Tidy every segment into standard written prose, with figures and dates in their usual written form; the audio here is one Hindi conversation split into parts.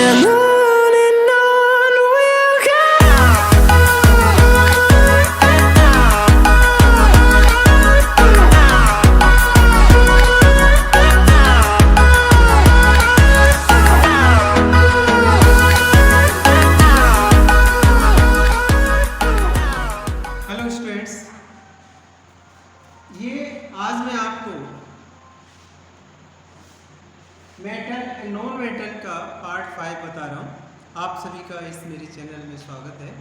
and on we'll go. Hello students, ये आज मैं आपको मेटल एंड नॉन मेटल का पार्ट 5 बता रहा हूँ। आप सभी का इस मेरे चैनल में स्वागत है।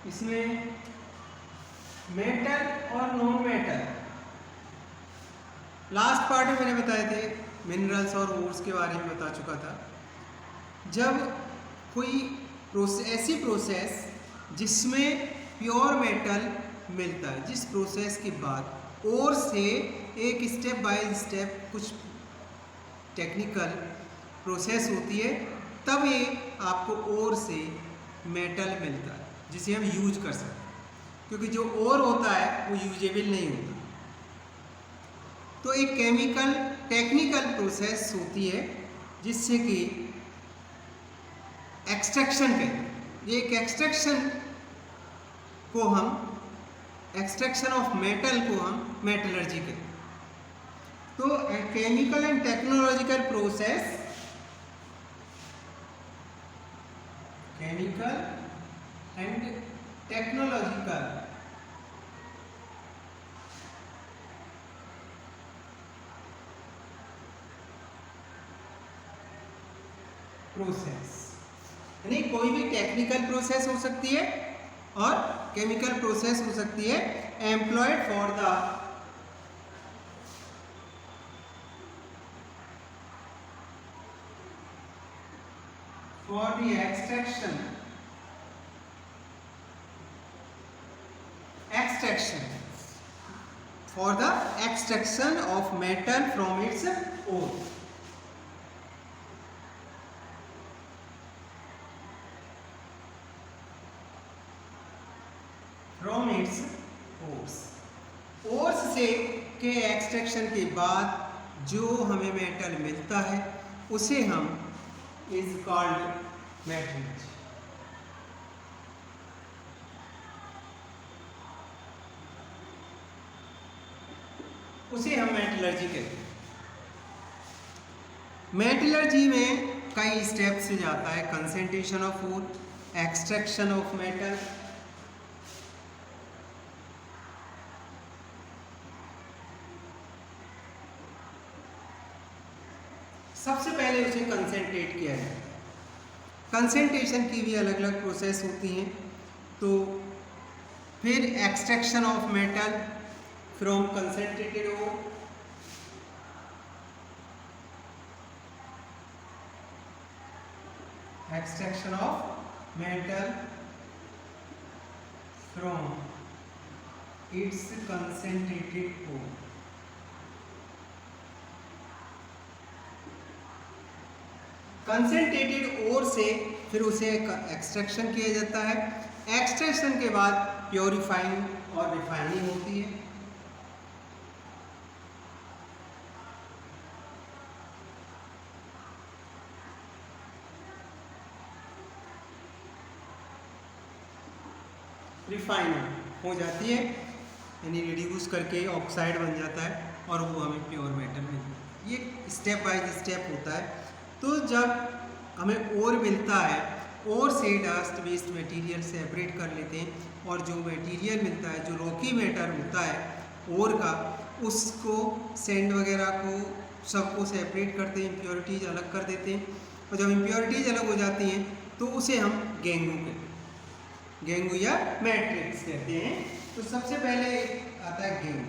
इसमें मेटल और नॉन मेटल लास्ट पार्ट में मैंने बताए थे, मिनरल्स और ओर्स के बारे में बता चुका था। जब कोई ऐसी प्रोसेस जिसमें प्योर मेटल मिलता है, जिस प्रोसेस के बाद और से एक स्टेप बाय स्टेप कुछ टेक्निकल प्रोसेस होती है, तब ये आपको और से मेटल मिलता है जिसे हम यूज कर सकते हैं, क्योंकि जो और होता है वो यूजेबल नहीं होता। तो एक केमिकल टेक्निकल प्रोसेस होती है जिससे कि एक्सट्रैक्शन कहते हैं। ये एक एक्सट्रैक्शन ऑफ मेटल को हम मेटलर्जी कहते हैं। तो chemical and technological process, chemical and technological process, यानी कोई भी टेक्निकल प्रोसेस हो सकती है और केमिकल प्रोसेस हो सकती है, employed for the extraction of metal from its ore. From its ores. Ores से के एक्सट्रैक्शन के बाद जो हमें मेटल मिलता है उसे हम इज कॉल्ड मेटलर्जी। उसे हम मेटलर्जी कहते हैं। मेटलर्जी में कई स्टेप से जाता है। Concentration of ore, extraction of metal, सबसे पहले उसे कंसंट्रेट किया जाता है। कंसंट्रेशन की भी अलग अलग प्रोसेस होती हैं। तो फिर extraction of metal from concentrated ore, extraction of metal from its concentrated ore. Concentrated ore से फिर उसे एक्सट्रैक्शन किया जाता है। एक्सट्रैक्शन के बाद प्योरीफाइंग और रिफाइनिंग होती है। रिफाइनिंग हो जाती है, यानी रिड्यूस करके ऑक्साइड बन जाता है और वो हमें प्योर मेटल मिलता है। ये स्टेप बाय स्टेप होता है। तो जब हमें ओर मिलता है, ओर से डस्ट वेस्ट मटेरियल सेपरेट कर लेते हैं और जो मटेरियल मिलता है, जो रॉकी मैटर होता है ओर का, उसको सैंड वगैरह को सबको सेपरेट करते हैं, इम्प्योरिटीज अलग कर देते हैं। और जब इम्प्योरिटीज अलग हो जाती हैं तो उसे हम गेंगू कहते हैं, गेंगू या मैट्रिक्स कहते हैं। तो सबसे पहले आता है गेंगू।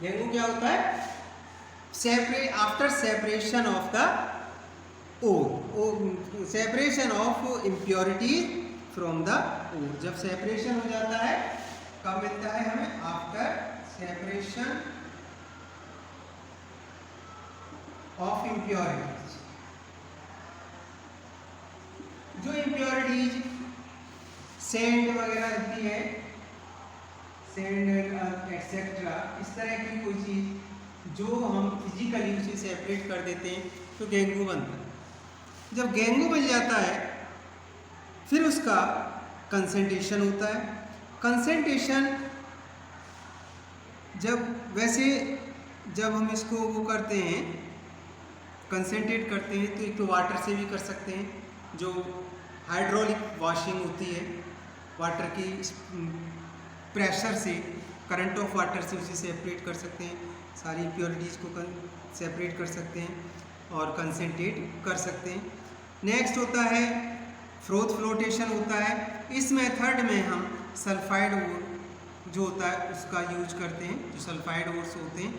गेंगू क्या होता है? After separation of the ore, separation of impurities from the ore. जब सेपरेशन हो जाता है, कब मिलता है हमें? After separation of impurities. जो इम्प्योरिटीज सैंड वगैरह होती है, सैंड एक्सेट्रा, इस तरह की कोई चीज जो हम फिजिकली उसे सेपरेट कर देते हैं तो गेंगू बनता है। जब गेंगू बन जाता है फिर उसका कंसंट्रेशन होता है। कंसंट्रेशन जब हम इसको वो करते हैं, कंसंट्रेट करते हैं, तो एक तो वाटर से भी कर सकते हैं, जो हाइड्रोलिक वॉशिंग होती है, वाटर की प्रेशर से, करंट ऑफ वाटर से उसे सेपरेट कर सकते हैं, सारी इम्प्योरिटीज़ को सेपरेट कर सकते हैं और कंसंट्रेट कर सकते हैं। नेक्स्ट होता है फ्रोथ फ्लोटेशन होता है। इस मेथड में हम सल्फाइड ओर जो होता है उसका यूज करते हैं, जो सल्फाइड ओर्स होते हैं।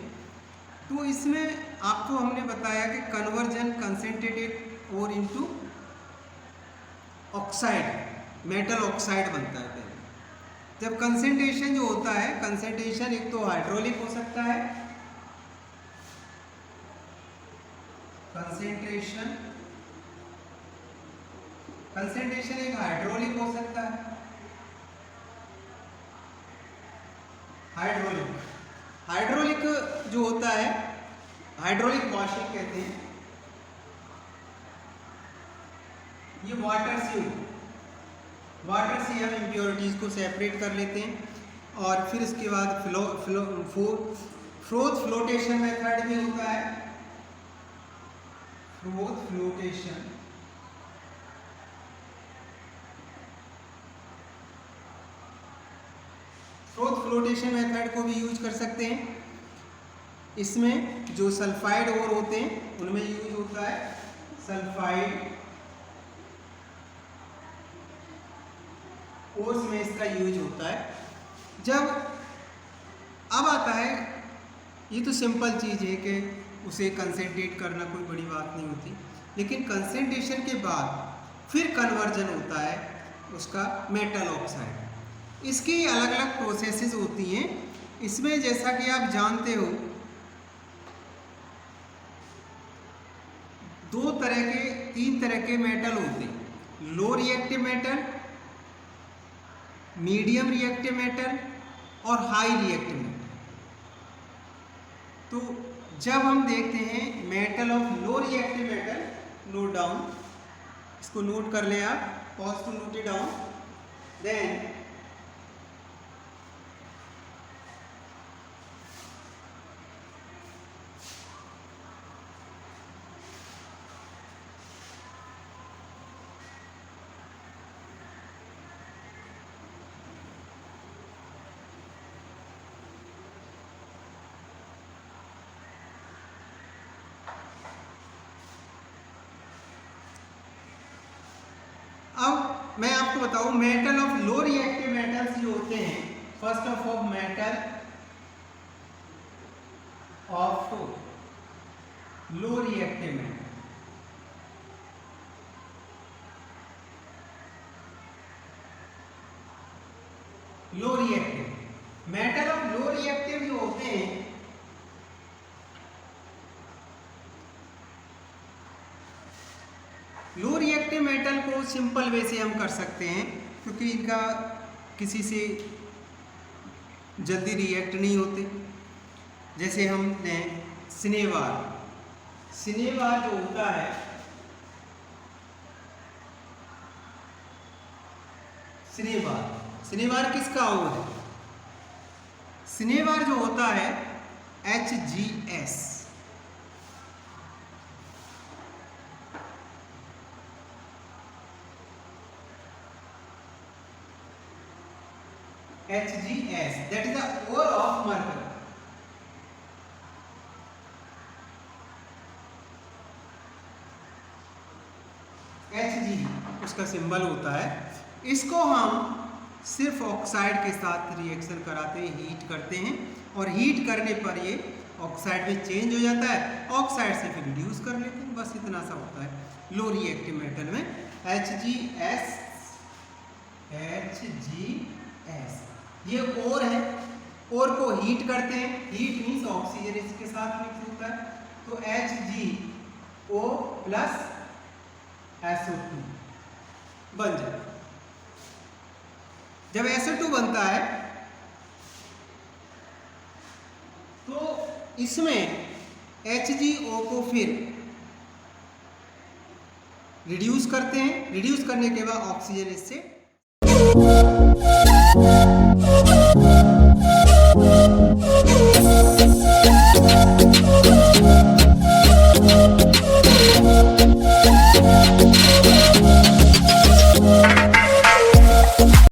तो इसमें आपको हमने बताया कि conversion concentrated ore into oxide, metal oxide बनता है पहले। जब कंसंट्रेशन जो होता है, कंसंट्रेशन एक तो हाइड्रोलिक हो सकता है, कंसंट्रेशन एक हाइड्रोलिक हो सकता है, हाइड्रोलिक जो होता है, हाइड्रोलिक वॉशिंग कहते हैं। ये वाटर से हम इम्प्योरिटीज़ को सेपरेट कर लेते हैं और फिर इसके बाद फ्रोथ फ्लोटेशन मेथड भी होता है। फ्रोथ फ्लोटेशन मेथड को भी यूज कर सकते हैं। इसमें जो सल्फाइड ओर होते हैं उनमें यूज होता है सल्फाइड ओर्स में इसका यूज होता है। जब अब आता है, ये तो सिंपल चीज़ है कि उसे कंसंट्रेट करना कोई बड़ी बात नहीं होती, लेकिन कंसंट्रेशन के बाद फिर कन्वर्जन होता है उसका मेटल ऑक्साइड। इसकी अलग अलग प्रोसेसेस होती हैं। इसमें जैसा कि आप जानते हो, तीन तरह के मेटल होते हैं, low reactive metal, medium reactive metal और हाई रिएक्टिव मेटल। तो जब हम देखते हैं metal of low reactive metal, note down, इसको नोट कर लें आप, pause to note it down. Then अब मैं आपको बताऊं, metal of low reactive metals जो होते हैं, first of all metal of low reactive metal, low reactive metal of low reactive जो होते हैं, लो रिएक्टिव मेटल को सिंपल वे से हम कर सकते हैं, क्योंकि इनका किसी से जल्दी रिएक्ट नहीं होते। जैसे हमने सिनेवार जो होता है, सिनेवार किसका ओर है? सिनेवार जो होता है HGS, that is the ore of mercury. Hg उसका सिंबल होता है। इसको हम सिर्फ ऑक्साइड के साथ रिएक्शन कराते हैं, हीट करते हैं, और हीट करने पर ये ऑक्साइड में चेंज हो जाता है, ऑक्साइड से फिर रिड्यूस कर लेते हैं। बस इतना सा होता है लो रिएक्टिव मेटल में। HGS ये ओर है, ओर को हीट करते हैं, हीट मीन्स ऑक्सीजन इसके साथ मिक्स होता है, तो HgO प्लस SO2 बन जाए। जब SO2 बनता है तो इसमें HgO को फिर रिड्यूस करते हैं, रिड्यूस करने के बाद ऑक्सीजन इससे